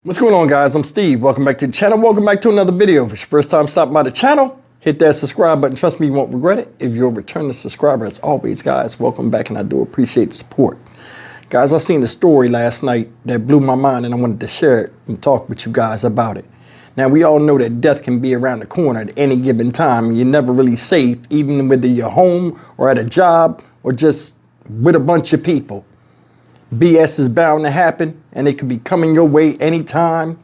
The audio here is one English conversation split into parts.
What's going on, guys? I'm Steve. Welcome back to the channel. Welcome back to another video. If it's your first time stopping by the channel, hit that subscribe button. Trust me, you won't regret it. If you're a returning subscriber, as always, guys, welcome back, and I do appreciate the support. Guys, I seen a story last night that blew my mind, and I wanted to share it and talk with you guys about it. Now, we all know that death can be around the corner at any given time, and you're never really safe, even whether you're home or at a job or just with a bunch of people. BS is bound to happen, and it could be coming your way anytime,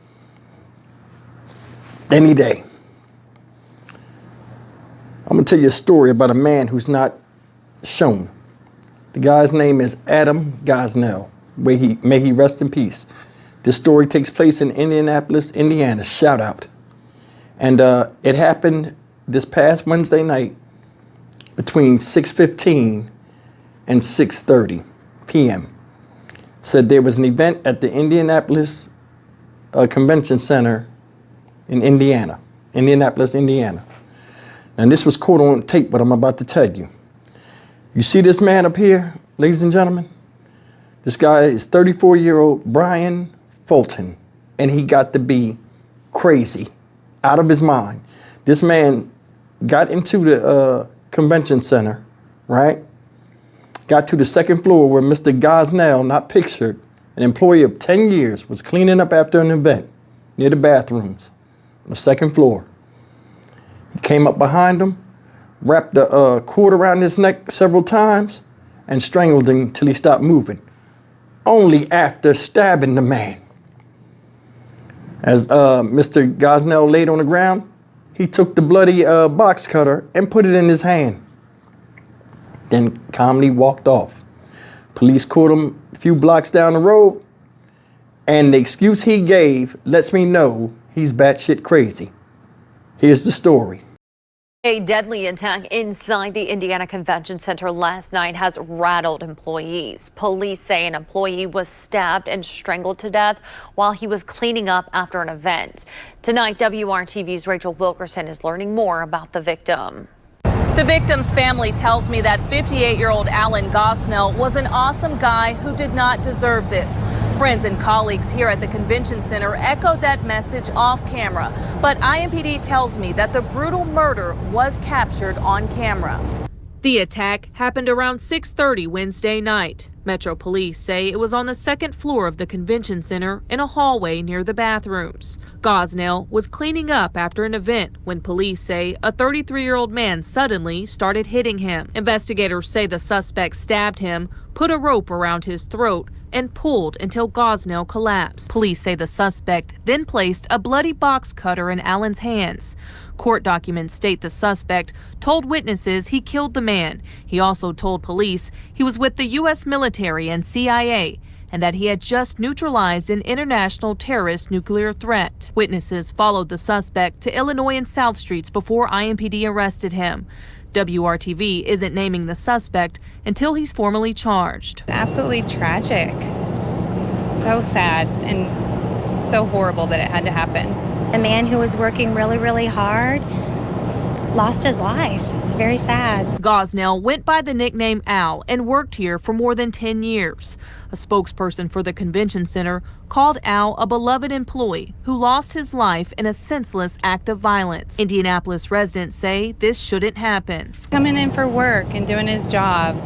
any day. I'm going to tell you a story about a man who's not shown. The guy's name is Adam Gosnell. May he rest in peace. This story takes place in Indianapolis, Indiana. Shout out. And it happened this past Wednesday night between 6:15 and 6:30 p.m. Said there was an event at the Indianapolis Convention Center in Indianapolis, Indiana. And this was caught on tape, what I'm about to tell you. You see this man up here, ladies and gentlemen? This guy is 34-year-old Brian Fulton, and he got to be crazy, out of his mind. This man got into the convention center, right? Got to the second floor where Mr. Gosnell, not pictured, an employee of 10 years, was cleaning up after an event near the bathrooms on the second floor. He came up behind him, wrapped the cord around his neck several times, and strangled him till he stopped moving, only after stabbing the man. As Mr. Gosnell laid on the ground, he took the bloody box cutter and put it in his hand, then calmly walked off. Police caught him a few blocks down the road, and the excuse he gave lets me know he's batshit crazy. Here's the story. A deadly attack inside the Indiana Convention Center last night has rattled employees. Police say an employee was stabbed and strangled to death while he was cleaning up after an event. Tonight, WRTV's Rachel Wilkerson is learning more about the victim. The victim's family tells me that 58-year-old Alan Gosnell was an awesome guy who did not deserve this. Friends and colleagues here at the convention center echoed that message off camera, but IMPD tells me that the brutal murder was captured on camera. The attack happened around 6:30 Wednesday night. Metro Police say it was on the second floor of the convention center in a hallway near the bathrooms. Gosnell was cleaning up after an event when police say a 33-year-old man suddenly started hitting him. Investigators say the suspect stabbed him, put a rope around his throat, and pulled until Gosnell collapsed. Police say the suspect then placed a bloody box cutter in Allen's hands. Court documents state the suspect told witnesses he killed the man. He also told police he was with the U.S. military and CIA, and that he had just neutralized an international terrorist nuclear threat. Witnesses followed the suspect to Illinois and South Streets before IMPD arrested him. WRTV isn't naming the suspect until he's formally charged. Absolutely tragic. Just so sad and so horrible that it had to happen. A man who was working really, really hard lost his life. It's very sad. Gosnell went by the nickname Al and worked here for more than 10 years. A spokesperson for the convention center called Al a beloved employee who lost his life in a senseless act of violence. Indianapolis residents say this shouldn't happen. Coming in for work and doing his job,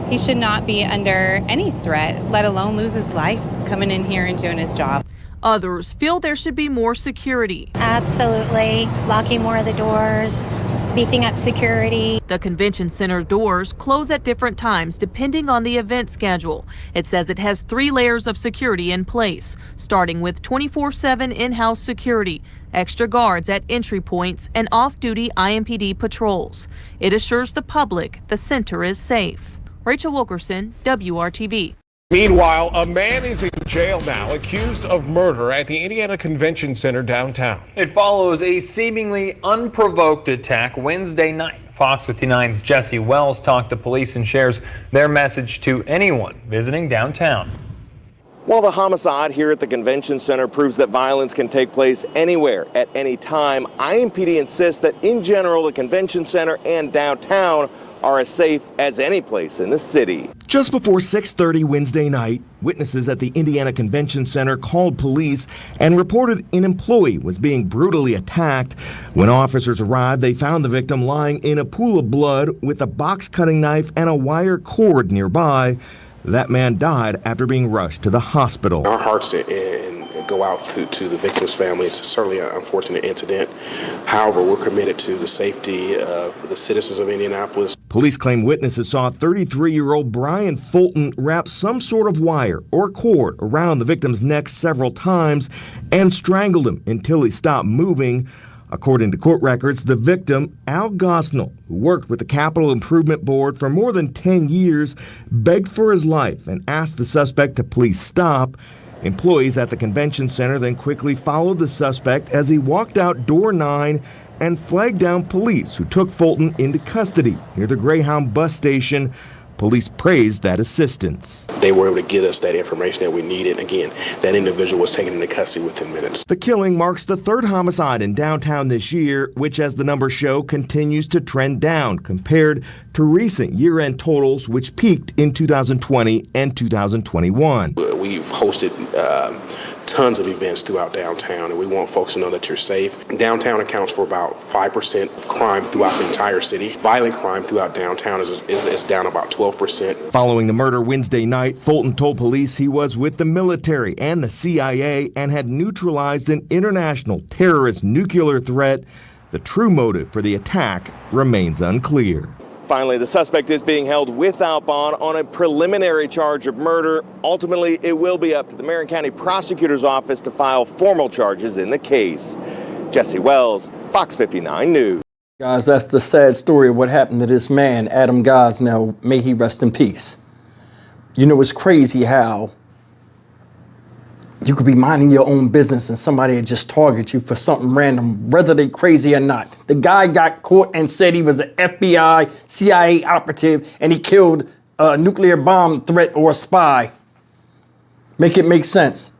he should not be under any threat, let alone lose his life coming in here and doing his job. Others feel there should be more security. Absolutely. Locking more of the doors, beefing up security. The convention center doors close at different times depending on the event schedule. It says it has 3 layers of security in place, starting with 24/7 in-house security, extra guards at entry points, and off-duty IMPD patrols. It assures the public the center is safe. Rachel Wilkerson, WRTV. Meanwhile, a man is in jail now accused of murder at the Indiana Convention Center downtown. It follows a seemingly unprovoked attack Wednesday night. Fox 59's Jesse Wells talked to police and shares their message to anyone visiting downtown. While the homicide here at the convention center proves that violence can take place anywhere at any time, IMPD insists that in general the convention center and downtown are as safe as any place in the city. Just before 6:30 Wednesday night, witnesses at the Indiana Convention Center called police and reported an employee was being brutally attacked. When officers arrived, they found the victim lying in a pool of blood with a box-cutting knife and a wire cord nearby. That man died after being rushed to the hospital. Our hearts go out to the victim's family. It's certainly an unfortunate incident. However, we're committed to the safety of the citizens of Indianapolis. Police claim witnesses saw 33-year-old Brian Fulton wrap some sort of wire or cord around the victim's neck several times and strangled him until he stopped moving. According to court records, the victim, Al Gosnell, who worked with the Capital Improvement Board for more than 10 years, begged for his life and asked the suspect to please stop. Employees at the convention center then quickly followed the suspect as he walked out door 9 and flagged down police who took Fulton into custody near the Greyhound bus station. Police praised that assistance. They were able to get us that information that we needed. Again, that individual was taken into custody within minutes. The killing marks the third homicide in downtown this year, which, as the numbers show, continues to trend down compared to recent year-end totals, which peaked in 2020 and 2021. We've hosted tons of events throughout downtown, and we want folks to know that you're safe. Downtown accounts for about 5% of crime throughout the entire city. Violent crime throughout downtown is down about 12%. Following the murder Wednesday night, Fulton told police he was with the military and the CIA and had neutralized an international terrorist nuclear threat. The true motive for the attack remains unclear. Finally, the suspect is being held without bond on a preliminary charge of murder. Ultimately, it will be up to the Marion County Prosecutor's Office to file formal charges in the case. Jesse Wells, Fox 59 News. Guys, that's the sad story of what happened to this man, Adam Gosnell. May he rest in peace. You know, it's crazy how you could be minding your own business and somebody would just target you for something random, whether they crazy or not. The guy got caught and said he was an FBI, CIA operative, and he killed a nuclear bomb threat or a spy. Make it make sense.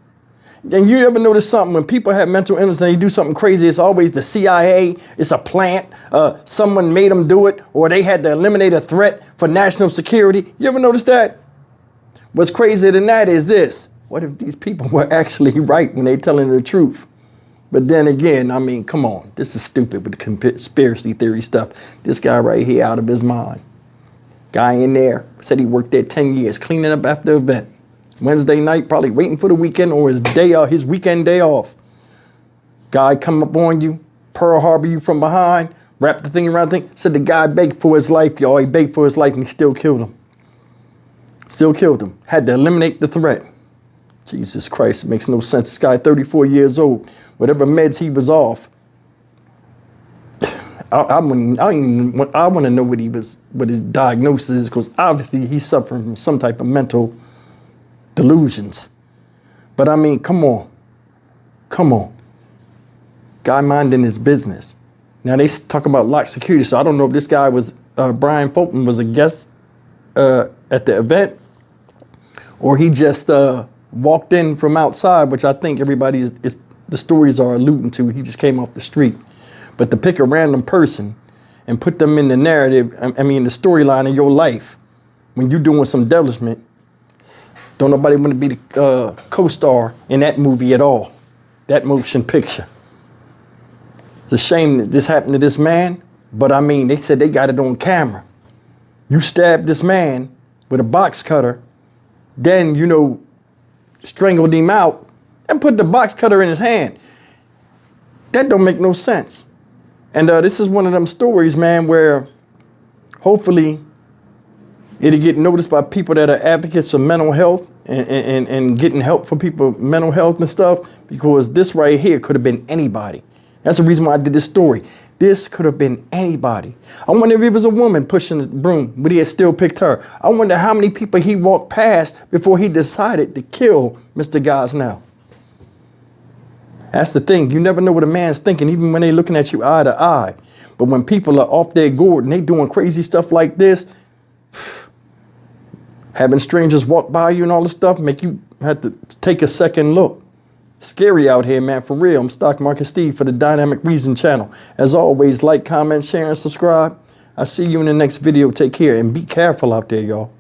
And you ever notice something, when people have mental illness and they do something crazy, it's always the CIA, it's a plant, someone made them do it, or they had to eliminate a threat for national security. You ever notice that? What's crazier than that is this. What if these people were actually right when they're telling the truth? But then again, I mean, come on. This is stupid with the conspiracy theory stuff. This guy right here out of his mind. Guy in there said he worked there 10 years, cleaning up after the event. Wednesday night, probably waiting for the weekend or his weekend day off. Guy come up on you, Pearl Harbor you from behind, wrap the thing around the thing. Said the guy begged for his life, y'all. He begged for his life and he still killed him. Still killed him. Had to eliminate the threat. Jesus Christ, it makes no sense. This guy, 34 years old, whatever meds he was off. I want to know what his diagnosis is, because obviously he's suffering from some type of mental delusions. But I mean, come on. Guy minding his business. Now they talk about locked security, so I don't know if this guy was, Brian Fulton was a guest at the event, or he just walked in from outside, which I think everybody the stories are alluding to. He just came off the street. But to pick a random person and put them in the narrative, I mean, the storyline of your life, when you're doing some devilishment, don't nobody want to be the co-star in that movie at all, that motion picture. It's a shame that this happened to this man, but I mean, they said they got it on camera. You stabbed this man with a box cutter, then, you know, strangled him out and put the box cutter in his hand. That don't make no sense. And this is one of them stories, man, where hopefully it'll get noticed by people that are advocates of mental health and getting help for people with mental health and stuff, because this right here could have been anybody. That's the reason why I did this story. This could have been anybody. I wonder if it was a woman pushing the broom, but he had still picked her. I wonder how many people he walked past before he decided to kill Mr. Gosnell. That's the thing. You never know what a man's thinking, even when they're looking at you eye to eye. But when people are off their gourd and they doing crazy stuff like this, having strangers walk by you and all this stuff, make you have to take a second look. Scary out here, man, for real. I'm Stock Market Steve for the Dynamic Reason channel. As always, like, comment, share, and subscribe. I'll see you in the next video. Take care and be careful out there, y'all.